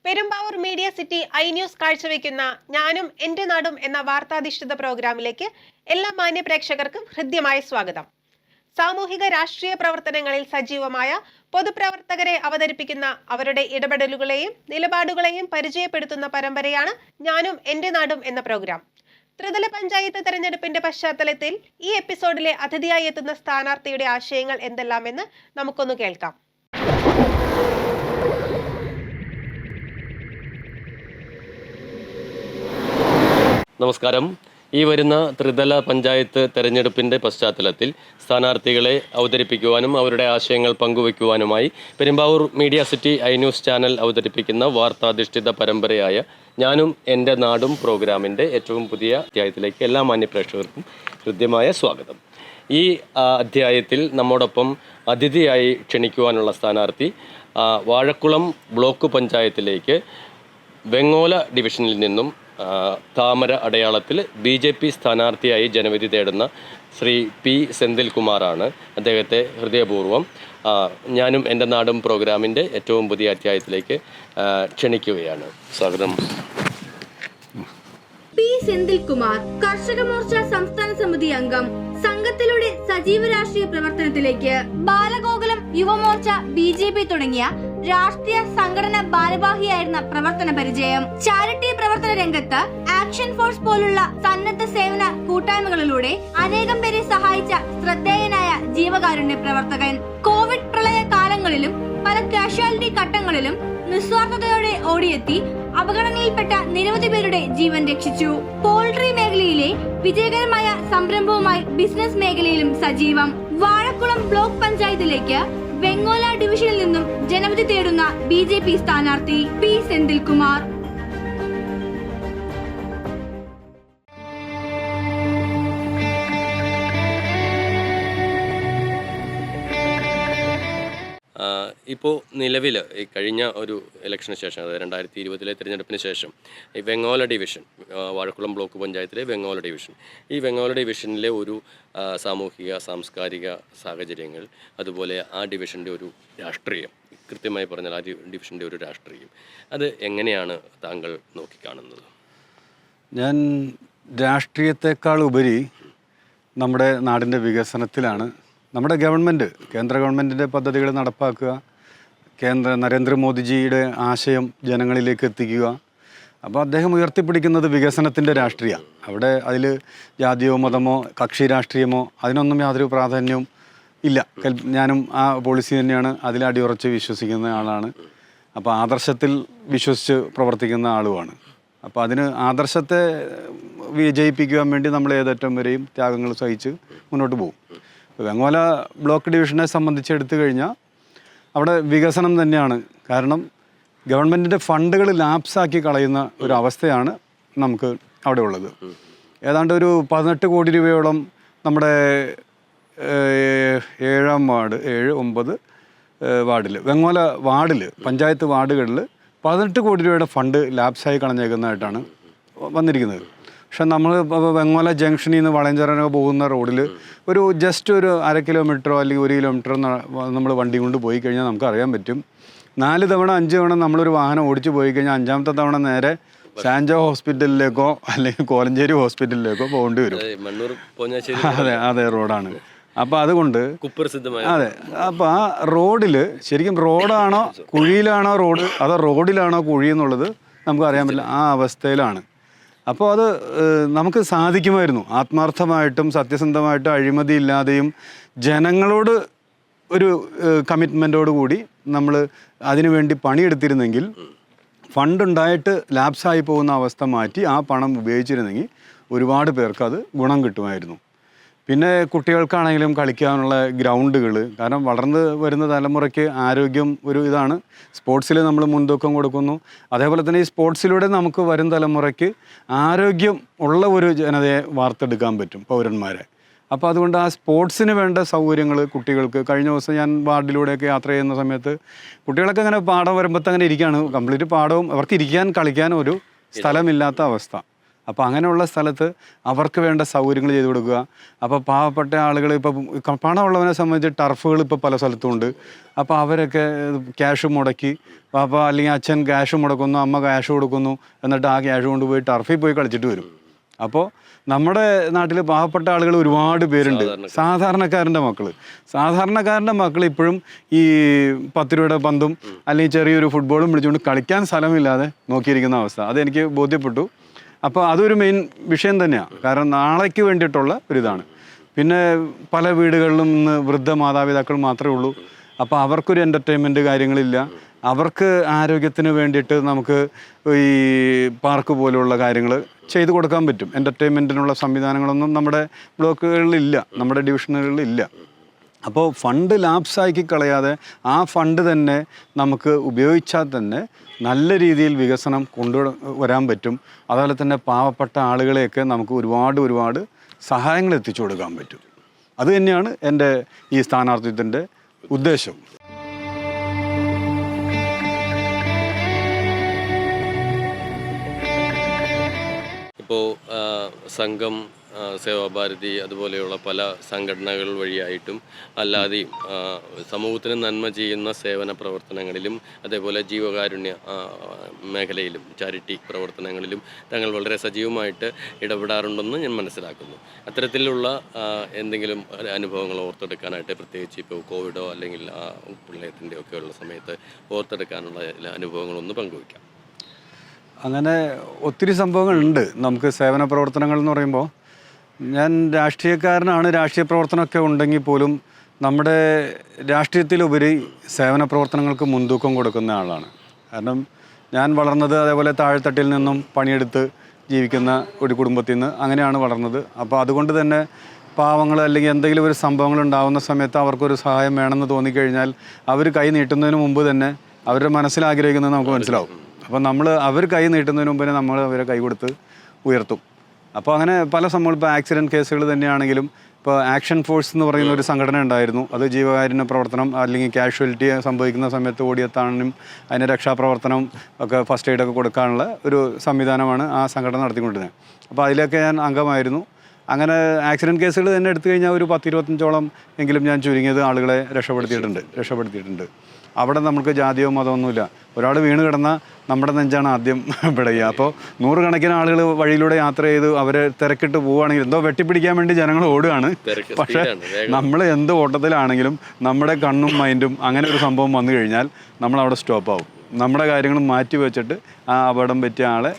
Perumbavoor media city I news കാഴ്ചവെക്കുന്ന ഞാനും എന്റെ നാടും എന്ന വാർത്താധിഷ്ഠിത പ്രോഗ്രാമിലേക്ക് എല്ലാ മാന്യ പ്രേക്ഷകർക്കും ഹൃദ്യമായ സ്വാഗതം. സാമൂഹിക രാഷ്ട്രീയ പ്രവർത്തനങ്ങളിൽ സജീവമായ പൊതുപ്രവർത്തകരെ അവതരിപ്പിക്കുന്ന അവരുടെ ഇടപെടലുകളെയും നിലപാടുകളെയും പരിചയപ്പെടുത്തുന്ന പരമ്പരയാണ് ഞാനും എന്റെ നാടും എന്ന പ്രോഗ്രാം. ത്രിതല പഞ്ചായത്ത് തെരഞ്ഞെടുപ്പിന്റെ പശ്ചാത്തലത്തിൽ ഈ എപ്പിസോഡിലെ അതിഥിയായി എത്തുന്ന സ്ഥാനാർത്ഥിയുടെ ആശയങ്ങൾ എന്തെല്ലാമെന്ന് നമുക്കൊന്ന് കേൾക്കാം. നമസ്കാരം. ഈ വരുന്ന ത്രിതല പഞ്ചായത്ത് തെരഞ്ഞെടുപ്പിൻ്റെ പശ്ചാത്തലത്തിൽ സ്ഥാനാർത്ഥികളെ അവതരിപ്പിക്കുവാനും അവരുടെ ആശയങ്ങൾ പങ്കുവയ്ക്കുവാനുമായി Perumbavoor media city I news channel അവതരിപ്പിക്കുന്ന വാർത്താധിഷ്ഠിത പരമ്പരയായ ഞാനും എൻ്റെ നാടും പ്രോഗ്രാമിൻ്റെ ഏറ്റവും പുതിയ അധ്യായത്തിലേക്ക് എല്ലാ മാന്യപ്രേക്ഷകർക്കും ഹൃദ്യമായ സ്വാഗതം. ഈ അധ്യായത്തിൽ നമ്മോടൊപ്പം അതിഥിയായി ക്ഷണിക്കുവാനുള്ള സ്ഥാനാർത്ഥി വാഴക്കുളം ബ്ലോക്ക് പഞ്ചായത്തിലേക്ക് വെങ്ങോല ഡിവിഷനിൽ നിന്നും താമര അടയാളത്തിൽ BJP സ്ഥാനാർത്ഥിയായി ജനവിധി തേടുന്ന ശ്രീ P. സെന്തിൽകുമാറാണ്. അദ്ദേഹത്തെ ഹൃദയപൂർവ്വം ഞാനും എൻ്റെ നാടും പ്രോഗ്രാമിൻ്റെ ഏറ്റവും പുതിയ അധ്യായത്തിലേക്ക് ക്ഷണിക്കുകയാണ്. സ്വാഗതം. P. സെന്തിൽകുമാർ കർഷക മോർച്ച സംസ്ഥാന സമിതി അംഗം. സംഘത്തിലൂടെ സജീവ രാഷ്ട്രീയ പ്രവർത്തനത്തിലേക്ക് ബാലഗോകുലം യുവമോർച്ച BJP തുടങ്ങിയ രാഷ്ട്രീയ സംഘടന ഭാരവാഹിയായിരുന്ന പ്രവർത്തന പരിചയം. ചാരിറ്റി പ്രവർത്തന രംഗത്ത് ആക്ഷൻ ഫോഴ്സ് പോലുള്ള സന്നദ്ധ സേവന കൂട്ടായ്മകളിലൂടെ അനേകം പേരെ സഹായിച്ച ശ്രദ്ധേയനായ ജീവകാരുണ്യ പ്രവർത്തകൻ. കോവിഡ് പ്രളയ കാലങ്ങളിലും പല കാഷ്വാലിറ്റി ഘട്ടങ്ങളിലും നിസ്വാർത്ഥതയോടെ ഓടിയെത്തി അപകടങ്ങളിൽപ്പെട്ട നിരവധി പേരുടെ ജീവൻ രക്ഷിച്ചു. പോൾട്രി മേഖലയിലെ വിജയകരമായ സംരംഭവുമായി ബിസിനസ് മേഖലയിലും സജീവം. വാഴക്കുളം ബ്ലോക്ക് പഞ്ചായത്തിലേക്ക് വെങ്ങോല ഡിവിഷനിൽ നിന്നും ജനവിധി തേടുന്ന BJP സ്ഥാനാർത്ഥി P. സെന്തിൽകുമാർ. ഇപ്പോൾ നിലവിൽ ഈ കഴിഞ്ഞ ഒരു ഇലക്ഷന് ശേഷം, അതായത് 2020 തിരഞ്ഞെടുപ്പിന് ശേഷം ഈ വെങ്ങോല ഡിവിഷൻ, വാഴക്കുളം ബ്ലോക്ക് പഞ്ചായത്തിലെ വെങ്ങോല ഡിവിഷൻ, ഈ വെങ്ങോല ഡിവിഷനിലെ ഒരു സാമൂഹിക സാംസ്കാരിക സാഹചര്യങ്ങൾ, അതുപോലെ ആ ഡിവിഷൻ്റെ ഒരു രാഷ്ട്രീയം, കൃത്യമായി പറഞ്ഞാൽ ആ ഡിവിഷൻ്റെ ഒരു രാഷ്ട്രീയം, അത് എങ്ങനെയാണ് താങ്കൾ നോക്കിക്കാണുന്നത്? ഞാൻ രാഷ്ട്രീയത്തെക്കാൾ ഉപരി നമ്മുടെ നാടിൻ്റെ വികസനത്തിലാണ്. നമ്മുടെ ഗവൺമെൻറ്, കേന്ദ്ര ഗവൺമെൻറ്റിൻ്റെ പദ്ധതികൾ നടപ്പാക്കുക, നരേന്ദ്രമോദിജിയുടെ ആശയം ജനങ്ങളിലേക്ക് എത്തിക്കുക. അപ്പോൾ അദ്ദേഹം ഉയർത്തിപ്പിടിക്കുന്നത് വികസനത്തിൻ്റെ രാഷ്ട്രീയമാണ്. അവിടെ അതിൽ ജാതിയോ മതമോ കക്ഷി രാഷ്ട്രീയമോ അതിനൊന്നും യാതൊരു പ്രാധാന്യവും ഇല്ല. ഞാനും ആ പോളിസി തന്നെയാണ്, അതിൽ അടിയുറച്ച് വിശ്വസിക്കുന്ന ആളാണ്. അപ്പോൾ ആദർശത്തിൽ വിശ്വസിച്ച് പ്രവർത്തിക്കുന്ന ആളുമാണ്. അപ്പോൾ അതിന് ആദർശത്തെ വിജയിപ്പിക്കുവാൻ വേണ്ടി നമ്മൾ ഏതറ്റം വരെയും ത്യാഗങ്ങൾ സഹിച്ച് മുന്നോട്ട് പോകും. വെങ്ങോല ബ്ലോക്ക് ഡിവിഷനെ സംബന്ധിച്ച് എടുത്തു കഴിഞ്ഞാൽ അവിടെ വികസനം തന്നെയാണ്. കാരണം ഗവൺമെൻറ്റിൻ്റെ ഫണ്ടുകൾ ലാപ്സാക്കി കളയുന്ന ഒരു അവസ്ഥയാണ് നമുക്ക് അവിടെ ഉള്ളത്. ഏതാണ്ട് ഒരു 18 കോടി രൂപയോളം നമ്മുടെ 7-ാം വാർഡ്, 7-9 വാർഡിൽ, വെങ്ങോല വാർഡിൽ, പഞ്ചായത്ത് വാർഡുകളിൽ 18 കോടി രൂപയുടെ ഫണ്ട് ലാപ്സായി കളഞ്ഞേക്കുന്നതായിട്ടാണ് വന്നിരിക്കുന്നത്. പക്ഷെ നമ്മൾ വെങ്ങോല ജംഗ്ഷനിൽ നിന്ന് വളയഞ്ചേരനോ പോകുന്ന റോഡിൽ ഒരു ജസ്റ്റ് ഒരു 1/2 കിലോമീറ്ററോ അല്ലെങ്കിൽ 1 കിലോമീറ്ററോ നമ്മൾ വണ്ടി കൊണ്ട് പോയി കഴിഞ്ഞാൽ നമുക്ക് അറിയാൻ പറ്റും. 4 തവണ 5 തവണ നമ്മളൊരു വാഹനം ഓടിച്ചു പോയി കഴിഞ്ഞാൽ 5ാമത്തെ തവണ നേരെ സാൻജോ ഹോസ്പിറ്റലിലേക്കോ അല്ലെങ്കിൽ കോലഞ്ചേരി ഹോസ്പിറ്റലിലേക്കോ പോകേണ്ടി വരും. അതെ റോഡാണ്. അപ്പോൾ അതുകൊണ്ട് അതെ, അപ്പോൾ ആ റോഡിൽ ശരിക്കും റോഡാണോ കുഴിയിലാണോ റോഡ്, അതോ റോഡിലാണോ കുഴി എന്നുള്ളത് നമുക്ക് അറിയാൻ പറ്റില്ല. ആ അവസ്ഥയിലാണ്. അപ്പോൾ അത് നമുക്ക് സാധിക്കുമായിരുന്നു ആത്മാർത്ഥമായിട്ടും സത്യസന്ധമായിട്ടും അഴിമതിയില്ലാതെയും ജനങ്ങളോട് ഒരു കമ്മിറ്റ്മെൻറ്റോട് കൂടി നമ്മൾ അതിനുവേണ്ടി പണിയെടുത്തിരുന്നെങ്കിൽ, ഫണ്ടുണ്ടായിട്ട് ലാപ്സായി പോകുന്ന അവസ്ഥ മാറ്റി ആ പണം ഉപയോഗിച്ചിരുന്നെങ്കിൽ ഒരുപാട് പേർക്ക് അത് ഗുണം കിട്ടുമായിരുന്നു. പിന്നെ കുട്ടികൾക്കാണെങ്കിലും കളിക്കാനുള്ള ഗ്രൗണ്ടുകൾ, കാരണം വളർന്ന് വരുന്ന തലമുറയ്ക്ക് ആരോഗ്യം ഒരു ഇതാണ്. സ്പോർട്സിൽ നമ്മൾ മുൻതൂക്കം കൊടുക്കുന്നു. അതേപോലെ തന്നെ ഈ സ്പോർട്സിലൂടെ നമുക്ക് വരും തലമുറയ്ക്ക് ആരോഗ്യം ഉള്ള ഒരു ജനതയെ വാർത്തെടുക്കാൻ പറ്റും, പൗരന്മാരെ. അപ്പോൾ അതുകൊണ്ട് ആ സ്പോർട്സിന് വേണ്ട സൗകര്യങ്ങൾ കുട്ടികൾക്ക്, കഴിഞ്ഞ ദിവസം ഞാൻ വാർഡിലൂടെയൊക്കെ യാത്ര ചെയ്യുന്ന സമയത്ത് കുട്ടികളൊക്കെ അങ്ങനെ പാടം വരുമ്പോഴത്തെ അങ്ങനെ ഇരിക്കുകയാണ്, കംപ്ലീറ്റ് പാടവും, അവർക്ക് ഇരിക്കാൻ കളിക്കാനും ഒരു സ്ഥലമില്ലാത്ത അവസ്ഥ. അപ്പോൾ അങ്ങനെയുള്ള സ്ഥലത്ത് അവർക്ക് വേണ്ട സൗകര്യങ്ങൾ ചെയ്തു കൊടുക്കുക. അപ്പോൾ പാവപ്പെട്ട ആളുകൾ ഇപ്പോൾ പണമുള്ളവനെ സംബന്ധിച്ച് ടർഫുകൾ ഇപ്പോൾ പല സ്ഥലത്തും ഉണ്ട്. അപ്പോൾ അവരൊക്കെ ക്യാഷ് മുടക്കി, അപ്പോൾ അല്ലെങ്കിൽ അച്ഛൻ ക്യാഷ് മുടക്കുന്നു, അമ്മ ക്യാഷ് കൊടുക്കുന്നു, എന്നിട്ട് ആ ക്യാഷ് കൊണ്ടുപോയി ടർഫിൽ പോയി കളിച്ചിട്ട് വരും. അപ്പോൾ നമ്മുടെ നാട്ടിൽ പാവപ്പെട്ട ആളുകൾ ഒരുപാട് പേരുണ്ട്. സാധാരണക്കാരൻ്റെ മക്കൾ ഇപ്പോഴും ഈ 10 രൂപയുടെ പന്തും അല്ലെങ്കിൽ ചെറിയൊരു ഫുട്ബോളും പിടിച്ചുകൊണ്ട് കളിക്കാൻ സ്ഥലമില്ലാതെ നോക്കിയിരിക്കുന്ന അവസ്ഥ അതെനിക്ക് ബോധ്യപ്പെട്ടു. അപ്പോൾ അതൊരു മെയിൻ വിഷയം തന്നെയാണ്. കാരണം നാളേക്ക് വേണ്ടിയിട്ടുള്ള ഒരിതാണ്. പിന്നെ പല വീടുകളിലും ഇന്ന് വൃദ്ധ മാതാപിതാക്കൾ മാത്രമേ ഉള്ളൂ. അപ്പോൾ അവർക്കൊരു എൻ്റർടൈൻമെൻറ്റ് കാര്യങ്ങളില്ല. അവർക്ക് ആരോഗ്യത്തിന് വേണ്ടിയിട്ട് നമുക്ക് ഈ പാർക്ക് പോലെയുള്ള കാര്യങ്ങൾ ചെയ്തു കൊടുക്കാൻ പറ്റും. എൻ്റർടൈൻമെൻറ്റിനുള്ള സംവിധാനങ്ങളൊന്നും നമ്മുടെ ബ്ലോക്കുകളിലില്ല, നമ്മുടെ ഡിവിഷനുകളിലില്ല. അപ്പോൾ ഫണ്ട് ലാപ്സാക്കി കളയാതെ ആ ഫണ്ട് തന്നെ നമുക്ക് ഉപയോഗിച്ചാൽ തന്നെ നല്ല രീതിയിൽ വികസനം കൊണ്ടുവരാൻ പറ്റും. അതുപോലെ തന്നെ പാവപ്പെട്ട ആളുകളെയൊക്കെ നമുക്ക് ഒരുപാട് സഹായങ്ങൾ എത്തിച്ചു കൊടുക്കാൻ പറ്റും. അത് തന്നെയാണ് എൻ്റെ ഈ സ്ഥാനാർത്ഥിത്വത്തിൻ്റെ ഉദ്ദേശം. ഇപ്പോൾ സംഘം, സേവാഭാരതി അതുപോലെയുള്ള പല സംഘടനകൾ വഴിയായിട്ടും അല്ലാതെയും സമൂഹത്തിന് നന്മ ചെയ്യുന്ന സേവന പ്രവർത്തനങ്ങളിലും അതേപോലെ ജീവകാരുണ്യ മേഖലയിലും ചാരിറ്റി പ്രവർത്തനങ്ങളിലും തങ്ങൾ വളരെ സജീവമായിട്ട് ഇടപെടാറുണ്ടെന്ന് ഞാൻ മനസ്സിലാക്കുന്നു. അത്തരത്തിലുള്ള എന്തെങ്കിലും അനുഭവങ്ങൾ ഓർത്തെടുക്കാനായിട്ട്, പ്രത്യേകിച്ച് ഇപ്പോൾ കോവിഡോ അല്ലെങ്കിൽ പ്രളയത്തിൻ്റെയോ ഒക്കെ ഉള്ള സമയത്ത് ഓർത്തെടുക്കാനുള്ള അനുഭവങ്ങളൊന്ന് പങ്കുവയ്ക്കാം. അങ്ങനെ ഒത്തിരി സംഭവങ്ങളുണ്ട്. നമുക്ക് സേവന പ്രവർത്തനങ്ങൾ എന്ന് പറയുമ്പോൾ ഞാൻ രാഷ്ട്രീയക്കാരനാണ്, രാഷ്ട്രീയ പ്രവർത്തനമൊക്കെ ഉണ്ടെങ്കിൽ പോലും നമ്മുടെ രാഷ്ട്രീയത്തിലുപരി സേവന പ്രവർത്തനങ്ങൾക്ക് മുൻതൂക്കം കൊടുക്കുന്ന ആളാണ്. കാരണം ഞാൻ വളർന്നത് അതേപോലെ താഴെത്തട്ടിൽ നിന്നും പണിയെടുത്ത് ജീവിക്കുന്ന ഒരു കുടുംബത്തിൽ നിന്ന് അങ്ങനെയാണ് വളർന്നത്. അപ്പോൾ അതുകൊണ്ട് തന്നെ പാവങ്ങൾ അല്ലെങ്കിൽ എന്തെങ്കിലും ഒരു സംഭവങ്ങൾ ഉണ്ടാകുന്ന സമയത്ത് അവർക്കൊരു സഹായം വേണമെന്ന് തോന്നിക്കഴിഞ്ഞാൽ അവർ കൈ നീട്ടുന്നതിന് മുമ്പ് തന്നെ അവരുടെ മനസ്സിലാഗ്രഹിക്കുന്നത് നമുക്ക് മനസ്സിലാവും. അപ്പോൾ അവർ കൈ നീട്ടുന്നതിന് മുമ്പേ നമ്മൾ അവരെ കൈ കൊടുത്ത് ഉയർത്തും. അപ്പോൾ അങ്ങനെ പല സംഭവം, ഇപ്പോൾ ആക്സിഡൻറ്റ് കേസുകൾ തന്നെയാണെങ്കിലും ഇപ്പോൾ ആക്ഷൻ ഫോഴ്സ് എന്ന് പറയുന്ന ഒരു സംഘടന ഉണ്ടായിരുന്നു. അത് ജീവകാരുണ്യ പ്രവർത്തനം അല്ലെങ്കിൽ കാഷ്വാലിറ്റി സംഭവിക്കുന്ന സമയത്ത് ഓടിയെത്താനും അതിന് രക്ഷാപ്രവർത്തനം ഒക്കെ ഫസ്റ്റ് എയ്ഡൊക്കെ കൊടുക്കാനുള്ള ഒരു സംവിധാനമാണ് ആ സംഘടന നടത്തിക്കൊണ്ടിരുന്നത്. അപ്പോൾ അതിലൊക്കെ ഞാൻ അംഗമായിരുന്നു. അങ്ങനെ ആക്സിഡൻറ്റ് കേസുകൾ തന്നെ എടുത്തു കഴിഞ്ഞാൽ ഒരു 10-25ഓളം എങ്കിലും ഞാൻ ചുരുങ്ങിയത് ആളുകളെ രക്ഷപ്പെടുത്തിയിട്ടുണ്ട്. അവിടെ നമുക്ക് ജാതിയോ മതമൊന്നുമില്ല. ഒരാൾ വീണ് കിടന്നാൽ നമ്മുടെ നെഞ്ചാണ് ആദ്യം പിടയുക. അപ്പോൾ 100 കണക്കിന് ആളുകൾ വഴിയിലൂടെ യാത്ര ചെയ്ത് അവരെ തിരക്കിട്ട് പോവുകയാണെങ്കിൽ എന്തോ വെട്ടിപ്പിടിക്കാൻ വേണ്ടി ജനങ്ങൾ ഓടുകയാണ്. പക്ഷേ നമ്മൾ എന്ത് ഓട്ടത്തിലാണെങ്കിലും നമ്മുടെ കണ്ണും മൈൻഡും അങ്ങനെ ഒരു സംഭവം വന്നു കഴിഞ്ഞാൽ നമ്മളവിടെ സ്റ്റോപ്പാവും. നമ്മുടെ കാര്യങ്ങൾ മാറ്റി വെച്ചിട്ട് ആ അപകടം പറ്റിയ ആളെ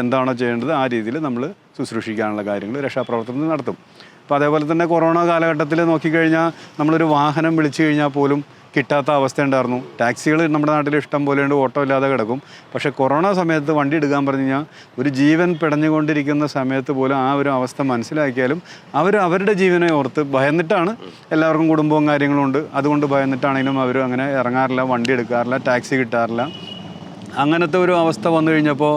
എന്താണോ ചെയ്യേണ്ടത് ആ രീതിയിൽ നമ്മൾ ശുശ്രൂഷിക്കാനുള്ള കാര്യങ്ങൾ രക്ഷാപ്രവർത്തനം നടത്തും. അപ്പോൾ അതേപോലെ തന്നെ കൊറോണ കാലഘട്ടത്തിൽ നോക്കിക്കഴിഞ്ഞാൽ നമ്മളൊരു വാഹനം വിളിച്ചു കഴിഞ്ഞാൽ പോലും കിട്ടാത്ത അവസ്ഥ ഉണ്ടായിരുന്നു. ടാക്സികൾ നമ്മുടെ നാട്ടിൽ ഇഷ്ടം പോലെയുണ്ട്, ഓട്ടോ ഇല്ലാതെ കിടക്കും. പക്ഷേ കൊറോണ സമയത്ത് വണ്ടി എടുക്കാൻ പറഞ്ഞു കഴിഞ്ഞാൽ ഒരു ജീവൻ പിടഞ്ഞുകൊണ്ടിരിക്കുന്ന സമയത്ത് പോലും ആ ഒരു അവസ്ഥ മനസ്സിലാക്കിയാലും അവരുടെ ജീവനെ ഓർത്ത് ഭയന്നിട്ടാണ്, എല്ലാവർക്കും കുടുംബവും കാര്യങ്ങളും ഉണ്ട്, അതുകൊണ്ട് ഭയന്നിട്ടാണെങ്കിലും അവർ അങ്ങനെ ഇറങ്ങാറില്ല, വണ്ടി എടുക്കാറില്ല, ടാക്സി കിട്ടാറില്ല. അങ്ങനത്തെ ഒരു അവസ്ഥ വന്നു കഴിഞ്ഞപ്പോൾ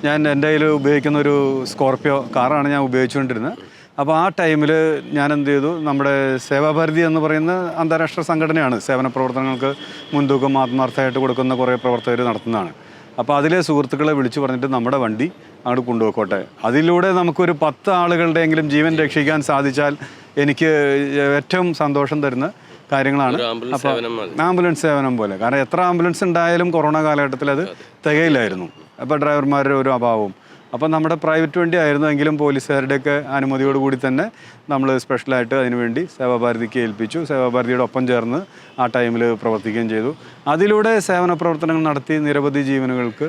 ഞാൻ എൻ്റെ കയ്യിൽ ഉപയോഗിക്കുന്ന ഒരു സ്കോർപ്പിയോ കാറാണ് ഞാൻ ഉപയോഗിച്ചുകൊണ്ടിരുന്നത്. അപ്പോൾ ആ ടൈമിൽ ഞാൻ എന്ത് ചെയ്തു, നമ്മുടെ സേവാഭാരതി എന്ന് പറയുന്ന അന്താരാഷ്ട്ര സംഘടനയാണ്, സേവന പ്രവർത്തനങ്ങൾക്ക് മുൻതൂക്കം ആത്മാർത്ഥമായിട്ട് കൊടുക്കുന്ന കുറേ പ്രവർത്തകർ നടത്തുന്നതാണ്. അപ്പോൾ അതിലെ സുഹൃത്തുക്കളെ വിളിച്ചു പറഞ്ഞിട്ട് നമ്മുടെ വണ്ടി അങ്ങോട്ട് കൊണ്ടുപോയിക്കോട്ടെ, അതിലൂടെ നമുക്കൊരു 10 ആളുകളുടെയെങ്കിലും ജീവൻ രക്ഷിക്കാൻ സാധിച്ചാൽ എനിക്ക് ഏറ്റവും സന്തോഷം തരുന്ന കാര്യങ്ങളാണ്. അപ്പോൾ ആംബുലൻസ് സേവനം പോലെ, കാരണം എത്ര ആംബുലൻസ് ഉണ്ടായാലും കൊറോണ കാലഘട്ടത്തിൽ അത് തികയില്ലായിരുന്നു. അപ്പോൾ ഡ്രൈവർമാരുടെ ഒരു അഭാവവും. അപ്പോൾ നമ്മുടെ പ്രൈവറ്റ് വണ്ടി ആയിരുന്നു എങ്കിലും പോലീസുകാരുടെയൊക്കെ അനുമതിയോടുകൂടി തന്നെ നമ്മൾ സ്പെഷ്യലായിട്ട് അതിനുവേണ്ടി സേവാഭാരതിക്ക് ഏൽപ്പിച്ചു. സേവാഭാരതിയുടെ ഒപ്പം ചേർന്ന് ആ ടൈമിൽ പ്രവർത്തിക്കുകയും ചെയ്തു. അതിലൂടെ സേവന പ്രവർത്തനങ്ങൾ നടത്തി നിരവധി ജീവനുകൾക്ക്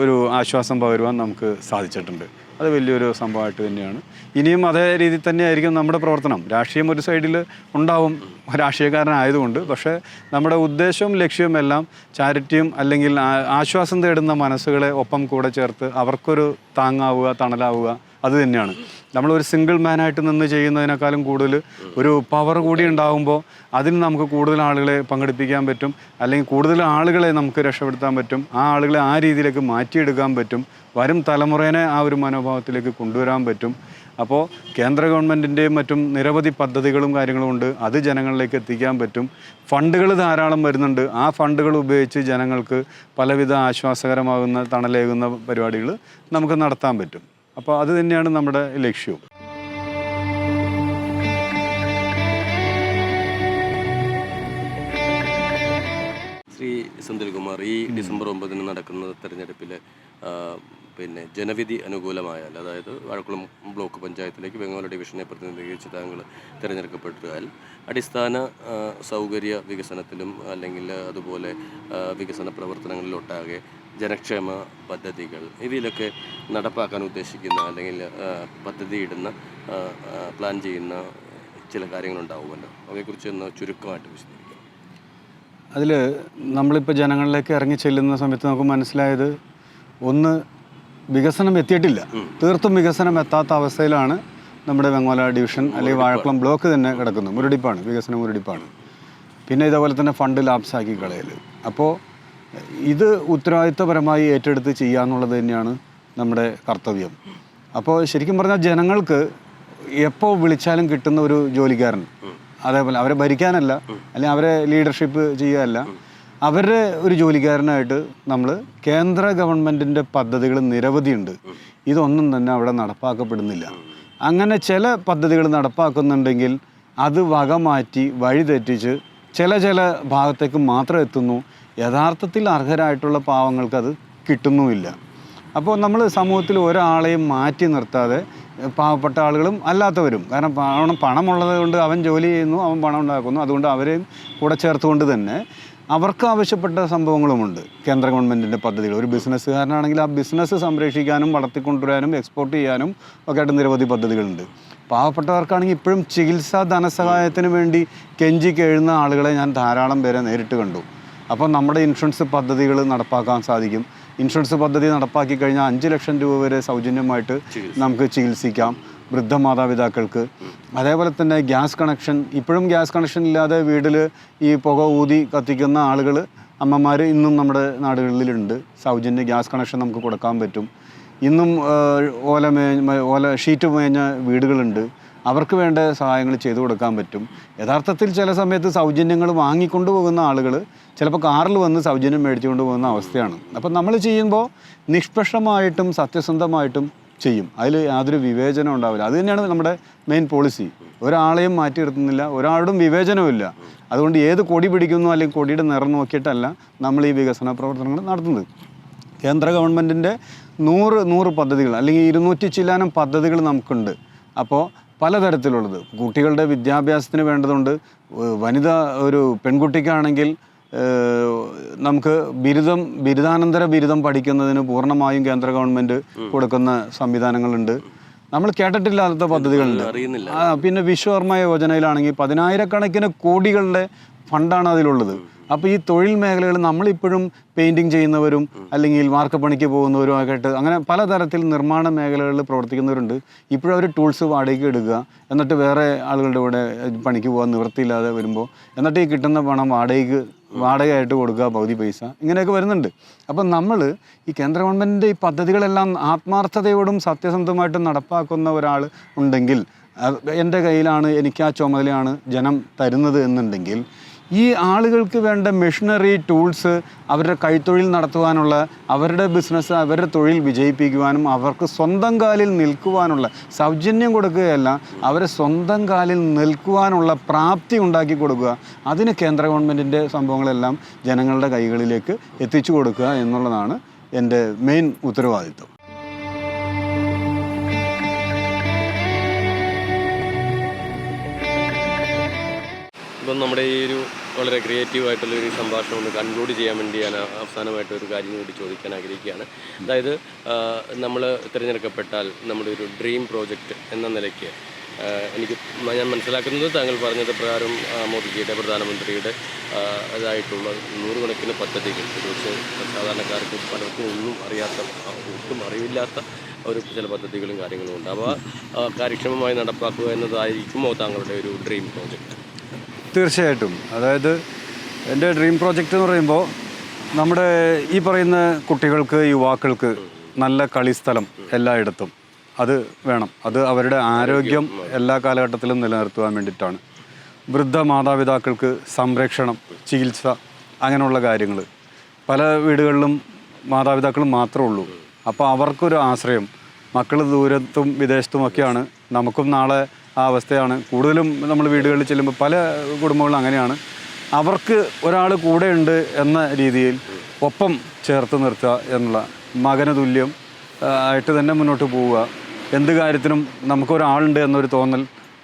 ഒരു ആശ്വാസം പകരുവാൻ നമുക്ക് സാധിച്ചിട്ടുണ്ട്. അത് വലിയൊരു സംഭവമായിട്ട് തന്നെയാണ്. ഇനിയും അതേ രീതിയിൽ തന്നെയായിരിക്കും നമ്മുടെ പ്രവർത്തനം. രാഷ്ട്രീയം ഒരു സൈഡിൽ ഉണ്ടാവും, രാഷ്ട്രീയക്കാരനായതുകൊണ്ട്. പക്ഷേ നമ്മുടെ ഉദ്ദേശവും ലക്ഷ്യവും എല്ലാം ചാരിറ്റിയും അല്ലെങ്കിൽ ആശ്വാസം തേടുന്ന മനസ്സുകളെ ഒപ്പം കൂടെ ചേർത്ത് അവർക്കൊരു താങ്ങാവുക, തണലാവുക, അത് തന്നെയാണ്. നമ്മളൊരു സിംഗിൾ മാനായിട്ട് നിന്ന് ചെയ്യുന്നതിനേക്കാളും കൂടുതൽ ഒരു പവർ കൂടി ഉണ്ടാകുമ്പോൾ അതിന് നമുക്ക് കൂടുതൽ ആളുകളെ പങ്കെടുപ്പിക്കാൻ പറ്റും, അല്ലെങ്കിൽ കൂടുതൽ ആളുകളെ നമുക്ക് രക്ഷപ്പെടുത്താൻ പറ്റും, ആ ആളുകളെ ആ രീതിയിലേക്ക് മാറ്റിയെടുക്കാൻ പറ്റും, വരും തലമുറേനെ ആ ഒരു മനോഭാവത്തിലേക്ക് കൊണ്ടുവരാൻ പറ്റും. അപ്പോൾ കേന്ദ്ര ഗവൺമെൻറ്റിൻ്റെയും മറ്റും നിരവധി പദ്ധതികളും കാര്യങ്ങളും ഉണ്ട്, അത് ജനങ്ങളിലേക്ക് എത്തിക്കാൻ പറ്റും. ഫണ്ടുകൾ ധാരാളം വരുന്നുണ്ട്, ആ ഫണ്ടുകൾ ഉപയോഗിച്ച് ജനങ്ങൾക്ക് പലവിധ ആശ്വാസകരമാകുന്ന തണലേകുന്ന പരിപാടികൾ നമുക്ക് നടത്താൻ പറ്റും. അപ്പോൾ അത് തന്നെയാണ് നമ്മുടെ ലക്ഷ്യവും. ശ്രീ സെന്തിൽകുമാർ, ഈ ഡിസംബർ 9 നടക്കുന്ന തെരഞ്ഞെടുപ്പിൽ പിന്നെ ജനവിധി അനുകൂലമായാൽ, അതായത് വാഴക്കുളം ബ്ലോക്ക് പഞ്ചായത്തിലേക്ക് വെങ്ങോല ഡിവിഷനെ പ്രതിനിധീകരിച്ച് താങ്കൾ തിരഞ്ഞെടുക്കപ്പെട്ടാൽ അടിസ്ഥാന സൗകര്യ വികസനത്തിലും അല്ലെങ്കിൽ അതുപോലെ വികസന പ്രവർത്തനങ്ങളിലൊട്ടാകെ ജനക്ഷേമ പദ്ധതികൾ ഇവയിലൊക്കെ നടപ്പാക്കാൻ ഉദ്ദേശിക്കുന്ന അല്ലെങ്കിൽ പദ്ധതി ഇടുന്ന പ്ലാൻ ചെയ്യുന്ന ചില കാര്യങ്ങളുണ്ടാവുമല്ലോ, അവയെക്കുറിച്ച് ഒന്ന് ചുരുക്കമായിട്ട് വിശദീകരിക്കാം. അതിൽ നമ്മളിപ്പോൾ ജനങ്ങളിലേക്ക് ഇറങ്ങി ചെല്ലുന്ന സമയത്ത് നമുക്ക് മനസ്സിലായത്, ഒന്ന്, വികസനം എത്തിയിട്ടില്ല. തീർത്തും വികസനം എത്താത്ത അവസ്ഥയിലാണ് നമ്മുടെ വെങ്ങോല ഡിവിഷൻ അല്ലെങ്കിൽ വാഴക്കുളം ബ്ലോക്ക് തന്നെ കിടക്കുന്നത്. മുരടിപ്പാണ്, വികസനം മുരടിപ്പാണ്. പിന്നെ ഇതേപോലെ തന്നെ ഫണ്ട് ലാപ്സാക്കി കളയൽ. അപ്പോൾ ഇത് ഉത്തരവാദിത്തപരമായി ഏറ്റെടുത്ത് ചെയ്യുക എന്നുള്ളത് തന്നെയാണ് നമ്മുടെ കർത്തവ്യം. അപ്പോൾ ശരിക്കും പറഞ്ഞാൽ ജനങ്ങൾക്ക് എപ്പോൾ വിളിച്ചാലും കിട്ടുന്ന ഒരു ജോലിക്കാരൻ, അതേപോലെ അവരെ ഭരിക്കാനല്ല, അല്ലെങ്കിൽ അവരെ ലീഡർഷിപ്പ് ചെയ്യുകയല്ല, അവരുടെ ഒരു ജോലിക്കാരനായിട്ട് നമ്മൾ കേന്ദ്ര ഗവൺമെൻറ്റിൻ്റെ പദ്ധതികൾ നിരവധിയുണ്ട്. ഇതൊന്നും തന്നെ അവിടെ നടപ്പാക്കപ്പെടുന്നില്ല. അങ്ങനെ ചില പദ്ധതികൾ നടപ്പാക്കുന്നുണ്ടെങ്കിൽ അത് വകമാറ്റി വഴിതെറ്റിച്ച് ചില ഭാഗത്തേക്ക് മാത്രം എത്തുന്നു. യഥാർത്ഥത്തിൽ അർഹരായിട്ടുള്ള പാവങ്ങൾക്ക് അത് കിട്ടുന്നുമില്ല. അപ്പോൾ നമ്മൾ സമൂഹത്തിൽ ഒരാളെയും മാറ്റി നിർത്താതെ പാവപ്പെട്ട ആളുകളും അല്ലാത്തവരും, കാരണം പണമുള്ളത് കൊണ്ട് അവൻ ജോലി ചെയ്യുന്നു, അവൻ പണം ഉണ്ടാക്കുന്നു, അതുകൊണ്ട് അവരെയും കൂടെ ചേർത്തുകൊണ്ട് തന്നെ അവർക്ക് ആവശ്യപ്പെട്ട സംഭവങ്ങളുമുണ്ട്. കേന്ദ്ര ഗവൺമെൻറ്റിൻ്റെ പദ്ധതികൾ, ഒരു ബിസിനസ്സുകാരനാണെങ്കിൽ ആ ബിസിനസ് സംരക്ഷിക്കാനും വളർത്തിക്കൊണ്ടുവരാനും എക്സ്പോർട്ട് ചെയ്യാനും ഒക്കെ ആയിട്ട് നിരവധി പദ്ധതികളുണ്ട്. പാവപ്പെട്ടവർക്കാണെങ്കിൽ ഇപ്പോഴും ചികിത്സാ ധനസഹായത്തിന് വേണ്ടി കെഞ്ചി കേഴുന്ന ആളുകളെ ഞാൻ ധാരാളം പേരെ നേരിട്ട് കണ്ടു. അപ്പോൾ നമ്മുടെ ഇൻഷുറൻസ് പദ്ധതികൾ നടപ്പാക്കാൻ സാധിക്കും. ഇൻഷുറൻസ് പദ്ധതി നടപ്പാക്കി കഴിഞ്ഞാൽ 5 ലക്ഷം രൂപ വരെ സൗജന്യമായിട്ട് നമുക്ക് ചികിത്സിക്കാം വൃദ്ധ മാതാപിതാക്കൾക്ക്. അതേപോലെ തന്നെ ഗ്യാസ് കണക്ഷൻ, ഇപ്പോഴും ഗ്യാസ് കണക്ഷൻ ഇല്ലാതെ വീട്ടിൽ ഈ പുക ഊതി കത്തിക്കുന്ന ആളുകൾ, അമ്മമാർ ഇന്നും നമ്മുടെ നാടുകളിലുണ്ട്. സൗജന്യ ഗ്യാസ് കണക്ഷൻ നമുക്ക് കൊടുക്കാൻ പറ്റും. ഇന്നും ഓല ഷീറ്റ് മേഞ്ഞ വീടുകളുണ്ട്, അവർക്ക് വേണ്ട സഹായങ്ങൾ ചെയ്തു കൊടുക്കാൻ പറ്റും. യഥാർത്ഥത്തിൽ ചില സമയത്ത് സൗജന്യങ്ങൾ വാങ്ങിക്കൊണ്ടു പോകുന്ന ആളുകൾ ചിലപ്പോൾ കാറിൽ വന്ന് സൗജന്യം മേടിച്ചുകൊണ്ട് പോകുന്ന അവസ്ഥയാണ്. അപ്പം നമ്മൾ ചെയ്യുമ്പോൾ നിഷ്പക്ഷമായിട്ടും സത്യസന്ധമായിട്ടും ചെയ്യും. അതിൽ യാതൊരു വിവേചനം ഉണ്ടാവില്ല. അത് തന്നെയാണ് നമ്മുടെ മെയിൻ പോളിസി. ഒരാളെയും മാറ്റി നിർത്തുന്നില്ല, ഒരാളും വിവേചനവുമില്ല. അതുകൊണ്ട് ഏത് കൊടി പിടിക്കുന്നു അല്ലെങ്കിൽ കൊടിയുടെ നിറം നോക്കിയിട്ടല്ല നമ്മൾ ഈ വികസന പ്രവർത്തനങ്ങൾ നടത്തുന്നത്. കേന്ദ്ര ഗവൺമെൻറ്റിൻ്റെ 100 പദ്ധതികൾ അല്ലെങ്കിൽ 200 ചില്ലാനം പദ്ധതികൾ നമുക്കുണ്ട്. അപ്പോൾ പലതരത്തിലുള്ളത് കുട്ടികളുടെ വിദ്യാഭ്യാസത്തിന് വേണ്ടതുണ്ട്. ഒരു പെൺകുട്ടിക്കാണെങ്കിൽ നമുക്ക് ബിരുദാനന്തര ബിരുദം പഠിക്കുന്നതിന് പൂർണ്ണമായും കേന്ദ്ര ഗവൺമെൻറ് കൊടുക്കുന്ന സംവിധാനങ്ങളുണ്ട്. നമ്മൾ കേട്ടിട്ടില്ലാത്ത പദ്ധതികളുണ്ട്. പിന്നെ വിശ്വകർമ്മ യോജനയിലാണെങ്കിൽ 10,000 കോടികളുടെ ഫണ്ടാണ് അതിലുള്ളത്. അപ്പോൾ ഈ തൊഴിൽ മേഖലകൾ നമ്മളിപ്പോഴും പെയിൻറ്റിങ് ചെയ്യുന്നവരും അല്ലെങ്കിൽ വാർക്കപ്പണിക്ക് പോകുന്നവരും ഒക്കെ ആയിട്ട് അങ്ങനെ പലതരത്തിൽ നിർമ്മാണ മേഖലകളിൽ പ്രവർത്തിക്കുന്നവരുണ്ട്. ഇപ്പോഴും അവർ ടൂൾസ് വാടകയ്ക്ക് എടുക്കുക, എന്നിട്ട് വേറെ ആളുകളുടെ കൂടെ പണിക്ക് പോകാൻ നിവൃത്തിയില്ലാതെ വരുമ്പോൾ എന്നിട്ട് ഈ കിട്ടുന്ന പണം വാടകയായിട്ട് കൊടുക്കുക, പകുതി പൈസ, ഇങ്ങനെയൊക്കെ വരുന്നുണ്ട്. അപ്പം നമ്മൾ ഈ കേന്ദ്ര ഗവൺമെൻറ്റിൻ്റെ ഈ പദ്ധതികളെല്ലാം ആത്മാർത്ഥതയോടും സത്യസന്ധമായിട്ടും നടപ്പാക്കുന്ന ഒരാൾ ഉണ്ടെങ്കിൽ, എൻ്റെ കയ്യിലാണ്, എനിക്ക് ആ ചുമതലയാണ് ജനം തരുന്നത് എന്നുണ്ടെങ്കിൽ, ഈ ആളുകൾക്ക് വേണ്ട മെഷീനറി ടൂൾസ് അവരുടെ കൈത്തൊഴിൽ നടത്തുവാനുള്ള, അവരുടെ ബിസിനസ്, അവരുടെ തൊഴിൽ വിജയിപ്പിക്കുവാനും അവർക്ക് സ്വന്തം കാലിൽ നിൽക്കുവാനുള്ള, സൗജന്യം കൊടുക്കുകയല്ല, അവരെ സ്വന്തം കാലിൽ നിൽക്കുവാനുള്ള പ്രാപ്തി ഉണ്ടാക്കി കൊടുക്കുക, അതിന് കേന്ദ്ര ഗവൺമെൻറ്റിൻ്റെ സംഭവങ്ങളെല്ലാം ജനങ്ങളുടെ കൈകളിലേക്ക് എത്തിച്ചു കൊടുക്കുക എന്നുള്ളതാണ് എൻ്റെ മെയിൻ ഉത്തരവാദിത്വം. ഇപ്പം നമ്മുടെ ഈ ഒരു വളരെ ക്രിയേറ്റീവായിട്ടുള്ളൊരു സംഭാഷണം ഒന്ന് കൺക്ലൂഡ് ചെയ്യാൻ വേണ്ടി ഞാൻ അവസാനമായിട്ട് ഒരു കാര്യം കൂടി ചോദിക്കാൻ ആഗ്രഹിക്കുകയാണ്. അതായത് നമ്മൾ തിരഞ്ഞെടുക്കപ്പെട്ടാൽ നമ്മുടെ ഒരു ഡ്രീം പ്രോജക്റ്റ് എന്ന നിലയ്ക്ക് ഞാൻ മനസ്സിലാക്കുന്നത് താങ്കൾ പറഞ്ഞത് പ്രകാരം മോദിജിയുടെ, പ്രധാനമന്ത്രിയുടെ അതായിട്ടുള്ള 100 കണക്കിന് പദ്ധതികൾ ഒരുപക്ഷെ സാധാരണക്കാർക്ക് പലർക്കും ഒട്ടും അറിവില്ലാത്ത ചില പദ്ധതികളും കാര്യങ്ങളും ഉണ്ട്. അവ കാര്യക്ഷമമായി നടപ്പാക്കുക എന്നതായിരിക്കുമോ താങ്കളുടെ ഒരു ഡ്രീം പ്രോജക്റ്റ്? തീർച്ചയായിട്ടും. അതായത് എൻ്റെ ഡ്രീം പ്രോജക്റ്റ് എന്ന് പറയുമ്പോൾ നമ്മുടെ ഈ പറയുന്ന കുട്ടികൾക്ക്, യുവാക്കൾക്ക് നല്ല കളിസ്ഥലം എല്ലായിടത്തും അത് വേണം. അത് അവരുടെ ആരോഗ്യം എല്ലാ കാലഘട്ടത്തിലും നിലനിർത്തുവാൻ വേണ്ടിയിട്ടാണ്. വൃദ്ധ മാതാപിതാക്കൾക്ക് സംരക്ഷണം, ചികിത്സ, അങ്ങനെയുള്ള കാര്യങ്ങൾ. പല വീടുകളിലും മാതാപിതാക്കൾ മാത്രമേ ഉള്ളൂ. അപ്പോൾ അവർക്കൊരു ആശ്രയം, മക്കൾ ദൂരത്തും വിദേശത്തുമൊക്കെയാണ്. നമുക്കും നാളെ ആ അവസ്ഥയാണ്. കൂടുതലും നമ്മൾ വീടുകളിൽ ചെല്ലുമ്പോൾ പല കുടുംബങ്ങളും അങ്ങനെയാണ്. അവർക്ക് ഒരാൾ കൂടെയുണ്ട് എന്ന രീതിയിൽ ഒപ്പം ചേർത്ത് നിർത്തുക എന്നുള്ള മകന് തുല്യം ആയിട്ട് തന്നെ മുന്നോട്ട് പോവുക. എന്ത് കാര്യത്തിനും നമുക്കൊരാളുണ്ട് എന്നൊരു തോന്നൽ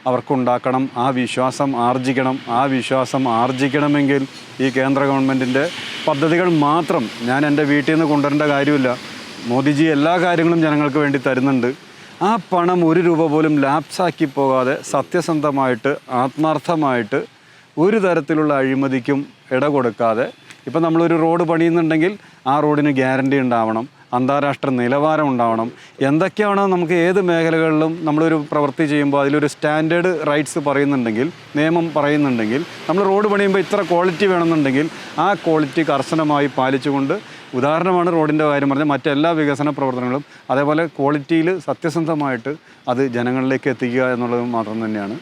അവർക്കുണ്ടാക്കണം. ആ വിശ്വാസം ആർജിക്കണം. ആ വിശ്വാസം ആർജിക്കണമെങ്കിൽ ഈ കേന്ദ്ര ഗവൺമെൻറ്റിൻ്റെ പദ്ധതികൾ മാത്രം ഞാൻ എൻ്റെ വീട്ടിൽ നിന്ന് കൊണ്ടുവരേണ്ട കാര്യമില്ല. മോദിജി എല്ലാ കാര്യങ്ങളും ജനങ്ങൾക്ക് വേണ്ടി തരുന്നുണ്ട്. ആ പണം ഒരു രൂപ പോലും ലാപ്സാക്കി പോകാതെ സത്യസന്ധമായിട്ട് ആത്മാർത്ഥമായിട്ട് ഒരു തരത്തിലുള്ള അഴിമതിക്കും ഇട കൊടുക്കാതെ, ഇപ്പം നമ്മളൊരു റോഡ് പണിയുന്നുണ്ടെങ്കിൽ ആ റോഡിന് ഗ്യാരണ്ടി ഉണ്ടാവണം, അന്താരാഷ്ട്ര നിലവാരം ഉണ്ടാവണം. എന്തൊക്കെയാണോ നമുക്ക് ഏത് മേഖലകളിലും നമ്മളൊരു പ്രവൃത്തി ചെയ്യുമ്പോൾ അതിലൊരു സ്റ്റാൻഡേർഡ് റൈറ്റ്സ് പറയുന്നുണ്ടെങ്കിൽ, നിയമം പറയുന്നുണ്ടെങ്കിൽ, നമ്മൾ റോഡ് പണിയുമ്പോൾ ഇത്ര ക്വാളിറ്റി വേണമെന്നുണ്ടെങ്കിൽ ആ ക്വാളിറ്റി കർശനമായി പാലിച്ചുകൊണ്ട്, ഉദാഹരണമാണ് റോഡിൻ്റെ കാര്യം പറഞ്ഞാൽ മറ്റെല്ലാ വികസന പ്രവർത്തനങ്ങളും അതേപോലെ ക്വാളിറ്റിയിൽ സത്യസന്ധമായിട്ട് അത് ജനങ്ങളിലേക്ക് എത്തിക്കുക എന്നുള്ളത് മാത്രം തന്നെയാണ്.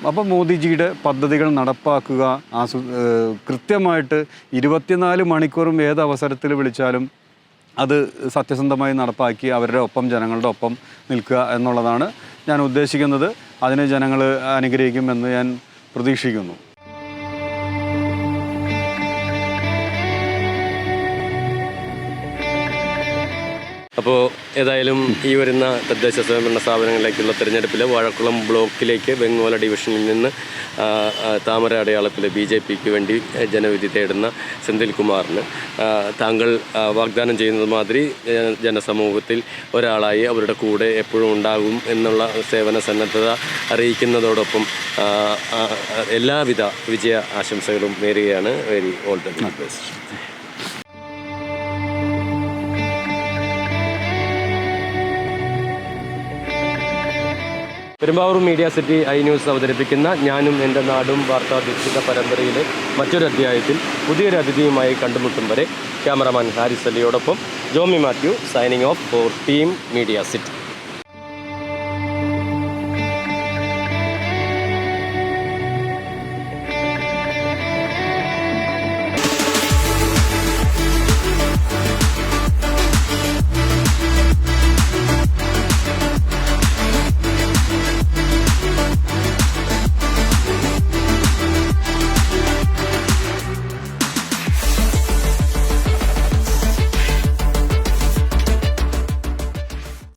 അപ്പോൾ മോദിജിയുടെ പദ്ധതികൾ നടപ്പാക്കുക, കൃത്യമായിട്ട് 24 മണിക്കൂറും ഏത് അവസരത്തിൽ വിളിച്ചാലും അത് സത്യസന്ധമായി നടപ്പാക്കി അവരുടെ ഒപ്പം, ജനങ്ങളുടെ ഒപ്പം നിൽക്കുക എന്നുള്ളതാണ് ഞാൻ ഉദ്ദേശിക്കുന്നത്. അതിന് ജനങ്ങൾ അനുഗ്രഹിക്കുമെന്ന് ഞാൻ പ്രതീക്ഷിക്കുന്നു. അപ്പോൾ ഏതായാലും ഈ വരുന്ന തദ്ദേശ സ്വയംഭരണ സ്ഥാപനങ്ങളിലേക്കുള്ള തിരഞ്ഞെടുപ്പിൽ വാഴക്കുളം ബ്ലോക്കിലേക്ക് വെങ്ങോല ഡിവിഷനിൽ നിന്ന് താമര അടയാളത്തിൽ BJPക്ക് വേണ്ടി ജനവിധി തേടുന്ന സെന്തിൽകുമാറിന് താങ്കൾ വാഗ്ദാനം ചെയ്യുന്നത് മാതിരി ജനസമൂഹത്തിൽ ഒരാളായി അവരുടെ കൂടെ എപ്പോഴും ഉണ്ടാകും എന്നുള്ള സേവന സന്നദ്ധത അറിയിക്കുന്നതോടൊപ്പം എല്ലാവിധ വിജയ ആശംസകളും നേരുകയാണ്. Very all the best. Perumbavoor media city iNews അവതരിപ്പിക്കുന്ന ഞാനും എൻ്റെ നാടും വാർത്താധിഷ്ഠിത പരമ്പരയിലെ മറ്റൊരു അധ്യായത്തിൽ പുതിയൊരു അതിഥിയുമായി കണ്ടുമുട്ടും വരെ ക്യാമറമാൻ ഹാരിസ് അലിയോടൊപ്പം Jomy Mathew signing off for team media city.